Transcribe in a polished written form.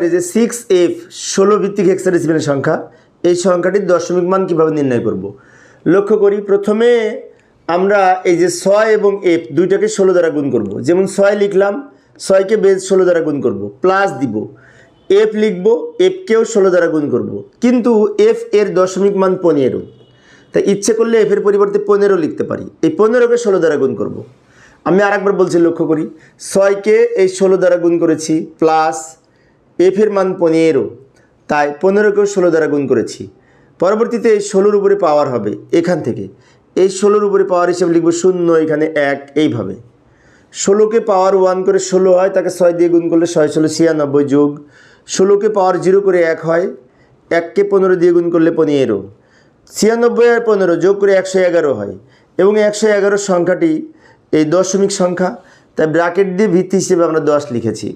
এই যে 6f 16 ভিত্তিক হেক্সাডেসিমেল সংখ্যা, এই সংখ্যাটির দশমিক মান কীভাবে নির্ণয় করব। লক্ষ্য করি, প্রথমে আমরা এই যে 6 এবং f দুইটাকে 16 দ্বারা গুণ করব। যেমন 6 লিখলাম, 6কে বেজ 16 দ্বারা গুণ করব, প্লাস দিব, f লিখব, fকেও 16 দ্বারা গুণ করব। কিন্তু f এর দশমিক মান 15, তাই ইচ্ছে করলে f এর পরিবর্তে 15 লিখতে পারি। এই 15কে 16 দ্বারা গুণ করব। আমি আরেকবার বলছি, লক্ষ্য করি, 6কে এই 16 দ্বারা গুণ করেছি, প্লাস f এর মান 15, তাই 15কেও 16 দ্বারা গুণ করেছি। পরবর্তীতে এই 16-র উপরে পাওয়ার হবে, এখান থেকে এই 16-র উপরে পাওয়ার হিসেবে লিখব 0, এখানে 1, এইভাবে 16কে পাওয়ার 1 করে 16 হয়, তাকে 6 দিয়ে গুণ করলে 6 16 96 যোগ 16কে পাওয়ার 0 করে 1 হয়, 1কে 15 দিয়ে গুণ করলে 15, 96 আর 15 যোগ করে 111 হয়, এবং 111 সংখ্যাটি এই দশমিক সংখ্যা, তাই ব্র্যাকেট দিয়ে ভিত্তি হিসেবে আমরা 10 লিখেছি।